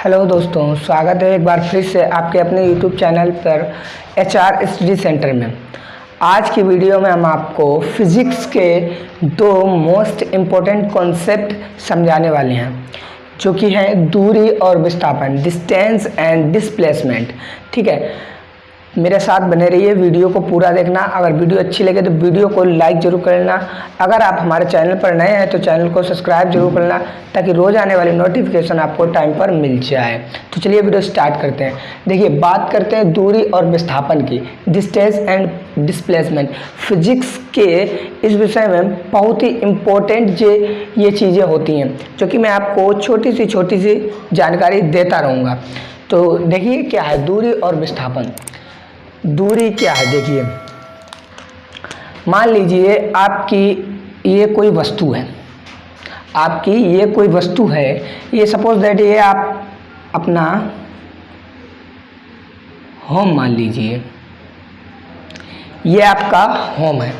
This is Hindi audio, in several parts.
हेलो दोस्तों, स्वागत है एक बार फिर से आपके अपने YouTube चैनल पर HR स्टडी सेंटर में। आज की वीडियो में हम आपको फिज़िक्स के दो मोस्ट इम्पोर्टेंट कॉन्सेप्ट समझाने वाले हैं, जो कि हैं दूरी और विस्थापन, डिस्टेंस एंड डिस्प्लेसमेंट। ठीक है, मेरे साथ बने रहिए, वीडियो को पूरा देखना। अगर वीडियो अच्छी लगे तो वीडियो को लाइक ज़रूर कर लेना। अगर आप हमारे चैनल पर नए हैं तो चैनल को सब्सक्राइब जरूर करना, ताकि रोज़ आने वाली नोटिफिकेशन आपको टाइम पर मिल जाए। तो चलिए वीडियो स्टार्ट करते हैं। देखिए, बात करते हैं दूरी और विस्थापन की, डिस्टेंस एंड डिस्प्लेसमेंट। फिजिक्स के इस विषय में बहुत ही इम्पोर्टेंट ये चीज़ें होती हैं, जो कि मैं आपको छोटी सी जानकारी देता रहूँगा। तो देखिए क्या है दूरी और विस्थापन। दूरी क्या है, देखिए, मान लीजिए आपकी ये कोई वस्तु है, ये सपोज दैट ये आप अपना होम मान लीजिए, ये आपका होम है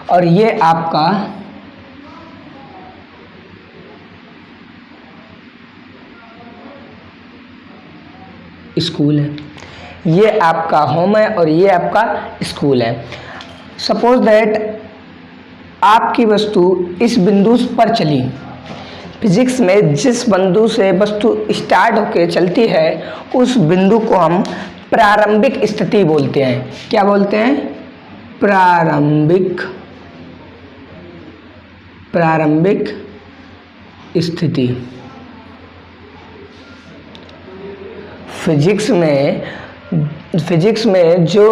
और ये आपका स्कूल है। ये आपका होम है और ये आपका स्कूल है। सपोज दैट आपकी वस्तु इस बिंदु पर चली। फिजिक्स में जिस बिंदु से वस्तु स्टार्ट होकर चलती है, उस बिंदु को हम प्रारंभिक स्थिति बोलते हैं। क्या बोलते हैं? प्रारंभिक स्थिति। फिजिक्स में जो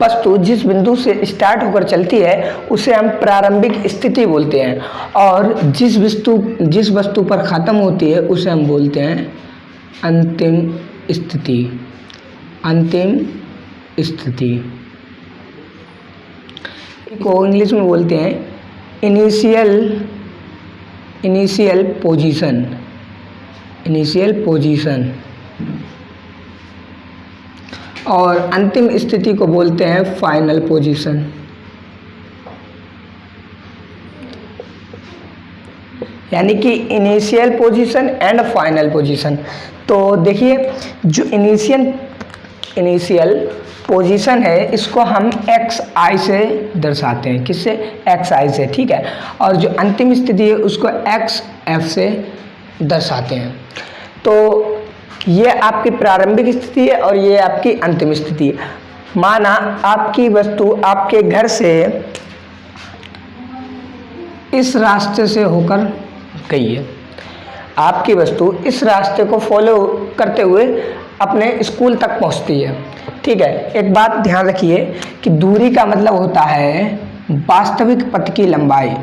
वस्तु जिस बिंदु से स्टार्ट होकर चलती है, उसे हम प्रारंभिक स्थिति बोलते हैं, और जिस वस्तु पर ख़त्म होती है उसे हम बोलते हैं अंतिम स्थिति। को इंग्लिश में बोलते हैं इनिशियल पोजीशन, और अंतिम स्थिति को बोलते हैं फाइनल पोजीशन। यानी कि initial position and final position. तो देखिए, जो इनिशियल पोजीशन है, इसको हम XI से दर्शाते हैं। किससे? XI से। ठीक है, और जो अंतिम स्थिति है उसको XF से दर्शाते हैं। तो ये आपकी प्रारंभिक स्थिति है और ये आपकी अंतिम स्थिति है। माना आपकी वस्तु आपके घर से इस रास्ते से होकर गई है, आपकी वस्तु इस रास्ते को फॉलो करते हुए अपने स्कूल तक पहुंचती है। ठीक है, एक बात ध्यान रखिए कि दूरी का मतलब होता है वास्तविक पथ की लंबाई,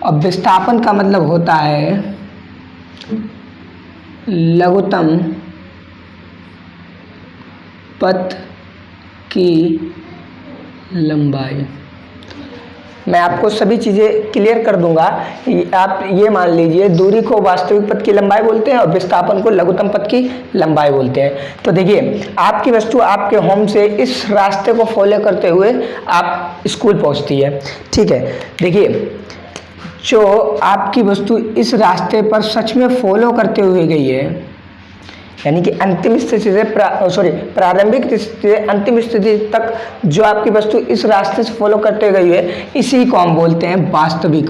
और विस्थापन का मतलब होता है लघुत्तम पथ की लंबाई। मैं आपको सभी चीज़ें क्लियर कर दूंगा। आप ये मान लीजिए, दूरी को वास्तविक पथ की लंबाई बोलते हैं और विस्थापन को लघुत्तम पथ की लंबाई बोलते हैं। तो देखिए, आपकी वस्तु आपके होम से इस रास्ते को फॉलो करते हुए आप स्कूल पहुंचती है। ठीक है, देखिए, जो आपकी वस्तु इस रास्ते पर सच में फॉलो करते हुए गई है, यानी कि अंतिम स्थिति से प्रारंभिक स्थिति से अंतिम स्थिति तक जो आपकी वस्तु इस रास्ते से फॉलो करते गई है, इसी को हम बोलते हैं वास्तविक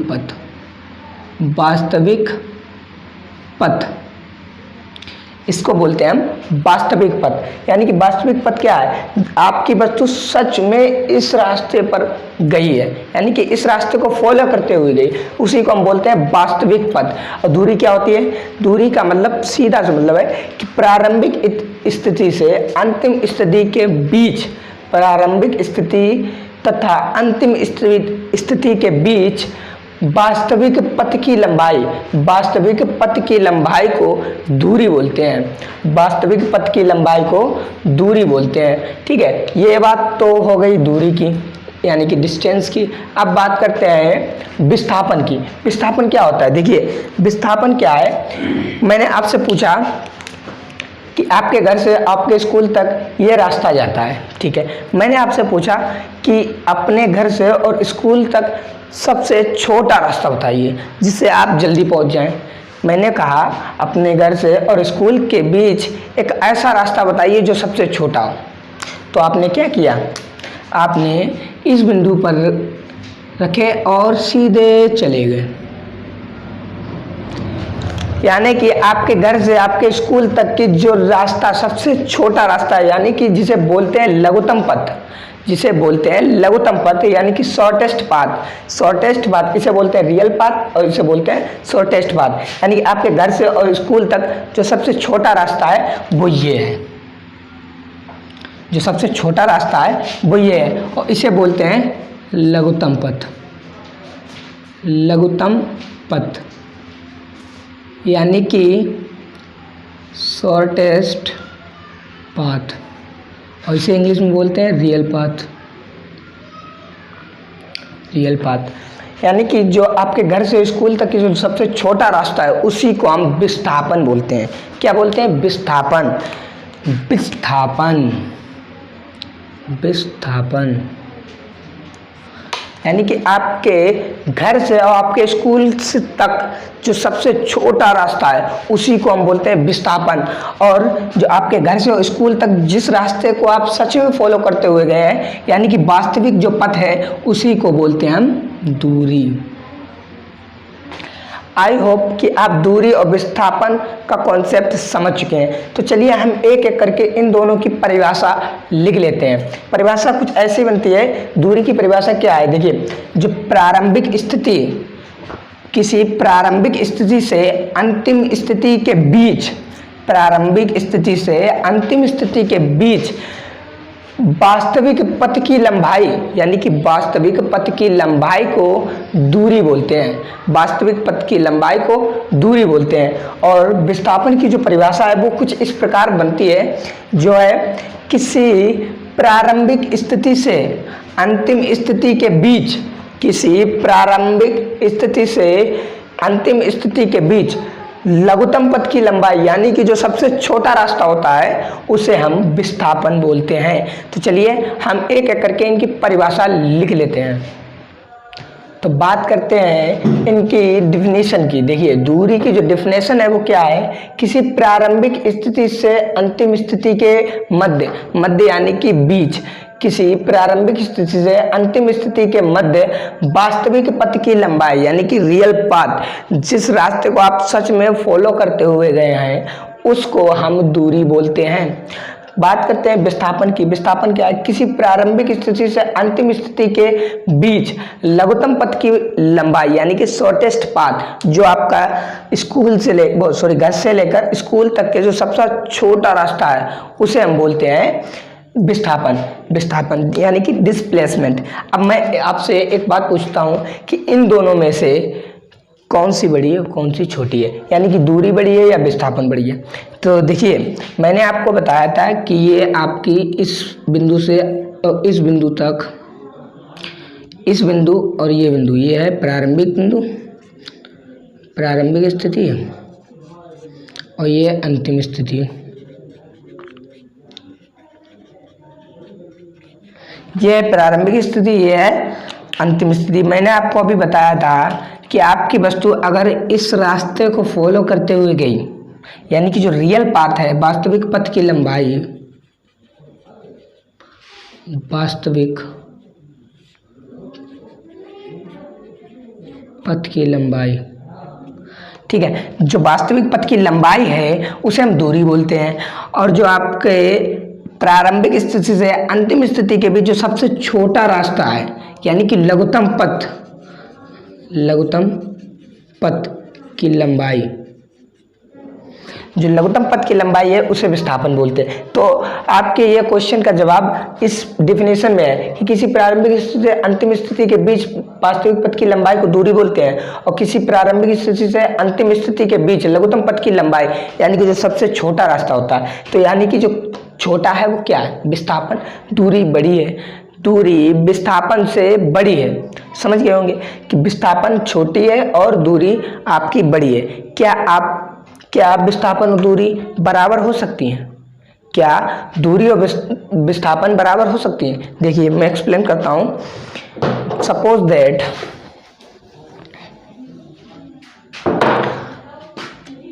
पथ। इसको बोलते हैं हम वास्तविक पथ। यानी कि वास्तविक पथ क्या है? आपकी वस्तु सच में इस रास्ते पर गई है, यानी कि इस रास्ते को फॉलो करते हुए गई, उसी को हम बोलते हैं वास्तविक पथ। और दूरी क्या होती है? दूरी का मतलब सीधा सा मतलब है कि प्रारंभिक स्थिति से अंतिम स्थिति के बीच, प्रारंभिक स्थिति तथा अंतिम स्थिति के बीच वास्तविक पथ की लंबाई को दूरी बोलते हैं। वास्तविक पथ की लंबाई को दूरी बोलते हैं। ठीक है, ये बात तो हो गई दूरी की, यानी कि डिस्टेंस की। अब बात करते हैं विस्थापन की। विस्थापन क्या होता है? देखिए, विस्थापन क्या है, मैंने आपसे पूछा कि आपके घर से आपके स्कूल तक ये रास्ता जाता है, ठीक है। मैंने आपसे पूछा कि अपने घर से और स्कूल तक सबसे छोटा रास्ता बताइए जिससे आप जल्दी पहुंच जाएं। मैंने कहा अपने घर से और स्कूल के बीच एक ऐसा रास्ता बताइए जो सबसे छोटा हो। तो आपने क्या किया, आपने इस बिंदु पर रखे और सीधे चले गए, यानी कि आपके घर से आपके स्कूल तक की जो रास्ता सबसे छोटा रास्ता है, यानी कि जिसे बोलते हैं लघुत्तम पथ, जिसे बोलते हैं लघुत्तम पथ यानी कि शॉर्टेस्ट पाथ। शॉर्टेस्ट पाथ इसे बोलते हैं रियल पाथ और इसे बोलते हैं शॉर्टेस्ट पाथ, यानी कि आपके घर से और स्कूल तक जो सबसे छोटा रास्ता है वो ये है, जो सबसे छोटा रास्ता है वो ये है और इसे बोलते हैं लघुत्तम पथ। लघुत्तम पथ यानी कि शॉर्टेस्ट पाथ और इसे इंग्लिश में बोलते हैं रियल पाथ। रियल पाथ यानी कि जो आपके घर से स्कूल तक की जो सबसे छोटा रास्ता है उसी को हम विस्थापन बोलते हैं। क्या बोलते हैं? विस्थापन। विस्थापन विस्थापन यानी कि आपके घर से और आपके स्कूल से तक जो सबसे छोटा रास्ता है उसी को हम बोलते हैं विस्थापन। और जो आपके घर से और स्कूल तक जिस रास्ते को आप सच में फॉलो करते हुए गए हैं, यानी कि वास्तविक जो पथ है, उसी को बोलते हैं हम दूरी। आई होप कि आप दूरी और विस्थापन का कॉन्सेप्ट समझ चुके हैं। तो चलिए हम एक एक करके इन दोनों की परिभाषा लिख लेते हैं। परिभाषा कुछ ऐसी बनती है। दूरी की परिभाषा क्या है? देखिए, जो प्रारंभिक स्थिति, किसी प्रारंभिक स्थिति से अंतिम स्थिति के बीच, प्रारंभिक स्थिति से अंतिम स्थिति के बीच वास्तविक पथ की लंबाई, यानी कि वास्तविक पथ की लंबाई को दूरी बोलते हैं। वास्तविक पथ की लंबाई को दूरी बोलते हैं। और विस्थापन की जो परिभाषा है वो कुछ इस प्रकार बनती है, जो है किसी प्रारंभिक स्थिति से अंतिम स्थिति के बीच, किसी प्रारंभिक स्थिति से अंतिम स्थिति के बीच लघुत्तम पथ की लंबाई, यानी कि जो सबसे छोटा रास्ता होता है, उसे हम विस्थापन बोलते हैं। तो चलिए हम एक एक करके इनकी परिभाषा लिख लेते हैं। तो बात करते हैं इनकी डिफिनीशन की। देखिए, दूरी की जो डिफिनेशन है वो क्या है? किसी प्रारंभिक स्थिति से अंतिम स्थिति के मध्य, मध्य यानी कि बीच, किसी प्रारंभिक स्थिति से अंतिम स्थिति के मध्य वास्तविक पथ की लंबाई, यानी कि रियल पाथ, जिस रास्ते को आप सच में फॉलो करते हुए गए हैं, उसको हम दूरी बोलते हैं। बात करते हैं विस्थापन की। विस्थापन क्या है? किसी प्रारंभिक स्थिति से अंतिम स्थिति के बीच लघुत्तम पथ की लंबाई, यानी कि शॉर्टेस्ट पाथ, जो आपका स्कूल से घर से लेकर स्कूल तक के जो सबसे छोटा रास्ता है, उसे हम बोलते हैं विस्थापन। विस्थापन यानी कि डिस्प्लेसमेंट। अब मैं आपसे एक बात पूछता हूँ कि इन दोनों में से कौन सी बड़ी है, कौन सी छोटी है? यानी कि दूरी बड़ी है या विस्थापन बड़ी है? तो देखिए, मैंने आपको बताया था कि ये आपकी इस बिंदु से इस बिंदु तक, इस बिंदु और ये बिंदु, ये है प्रारंभिक बिंदु, प्रारंभिक स्थिति, और ये अंतिम स्थिति। ये प्रारंभिक स्थिति, ये है अंतिम स्थिति। मैंने आपको अभी बताया था कि आपकी वस्तु अगर इस रास्ते को फॉलो करते हुए गई, यानी कि जो रियल पाथ है, वास्तविक पथ की लंबाई, वास्तविक पथ की लंबाई, ठीक है, जो वास्तविक पथ की लंबाई है उसे हम दूरी बोलते हैं। और जो आपके प्रारंभिक स्थिति से अंतिम स्थिति के बीच जो सबसे छोटा रास्ता है, यानी कि लघुत्तम पथ, लघुत्तम पथ की लंबाई, जो लघुत्तम पथ की लंबाई है उसे विस्थापन बोलते हैं। तो आपके ये क्वेश्चन का जवाब इस डिफिनेशन में है कि किसी प्रारंभिक स्थिति से अंतिम स्थिति के बीच वास्तविक पथ की लंबाई को दूरी बोलते हैं, और किसी प्रारंभिक स्थिति से अंतिम स्थिति के बीच लघुत्तम पथ की लंबाई, यानी कि जो सबसे छोटा रास्ता होता है, तो यानी कि जो छोटा है वो क्या है? विस्थापन। दूरी बड़ी है, दूरी विस्थापन से बड़ी है। समझ गए होंगे कि विस्थापन छोटी है और दूरी आपकी बड़ी है। क्या आप क्या विस्थापन और दूरी बराबर हो सकती हैं? क्या दूरी और विस्थापन बराबर हो सकती हैं? देखिए मैं एक्सप्लेन करता हूं। सपोज दैट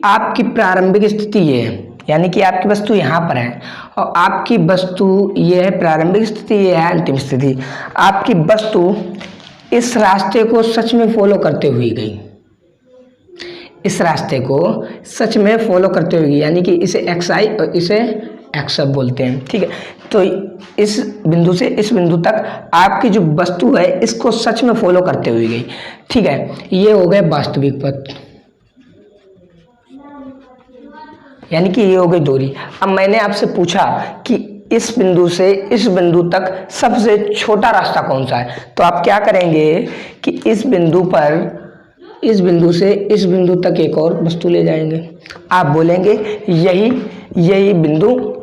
आपकी प्रारंभिक स्थिति ये है, यानी कि आपकी वस्तु यहाँ पर है और आपकी वस्तु ये है प्रारंभिक स्थिति, ये है अंतिम स्थिति। आपकी वस्तु इस रास्ते को सच में फॉलो करते हुए गई, इस रास्ते को सच में फॉलो करते हुए गई, यानी कि इसे एक्स आई और इसे एक्स सब बोलते हैं, ठीक है। तो इस बिंदु से इस बिंदु तक आपकी जो वस्तु है इसको सच में फॉलो करते हुए गई, ठीक है। ये हो गए वास्तविक पथ, यानी कि ये हो गई दूरी। अब मैंने आपसे पूछा कि इस बिंदु से इस बिंदु तक सबसे छोटा रास्ता कौन सा है, तो आप क्या करेंगे कि इस बिंदु पर, इस बिंदु से इस बिंदु तक एक और वस्तु ले जाएंगे। आप बोलेंगे यही बिंदु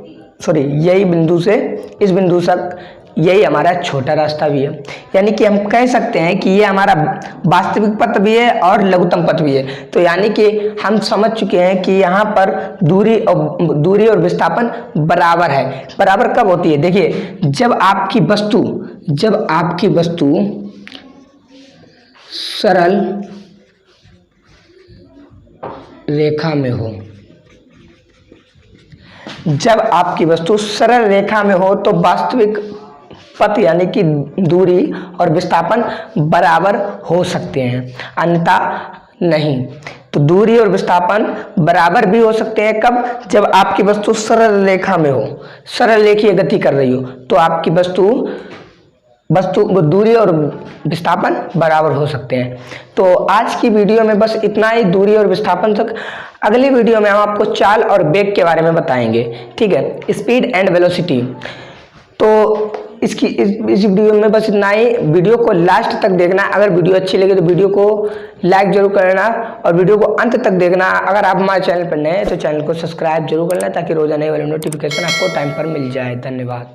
से इस बिंदु तक यही हमारा छोटा रास्ता भी है, यानी कि हम कह सकते हैं कि ये हमारा वास्तविक पथ भी है और लघुत्तम पथ भी है। तो यानी कि हम समझ चुके हैं कि यहाँ पर दूरी और विस्थापन बराबर है। बराबर कब होती है? देखिए जब आपकी वस्तु सरल रेखा में हो, जब आपकी वस्तु सरल रेखा में हो तो वास्तविक पथ यानी कि दूरी और विस्थापन बराबर हो सकते हैं, अन्यथा नहीं। तो दूरी और विस्थापन बराबर भी हो सकते हैं कब? जब आपकी वस्तु सरल रेखा में हो, सरल रेखीय गति कर रही हो, तो आपकी वस्तु दूरी और विस्थापन बराबर हो सकते हैं। तो आज की वीडियो में बस इतना ही, दूरी और विस्थापन तक। अगली वीडियो में हम आपको चाल और वेग के बारे में बताएंगे, ठीक है, स्पीड एंड वेलोसिटी। तो इस वीडियो में बस इतना ही। वीडियो को लास्ट तक देखना। अगर वीडियो अच्छी लगे तो वीडियो को लाइक जरूर करना और वीडियो को अंत तक देखना। अगर आप हमारे चैनल पर नए हैं तो चैनल को सब्सक्राइब जरूर करना ताकि रोजाना वाले नोटिफिकेशन आपको टाइम पर मिल जाए। धन्यवाद।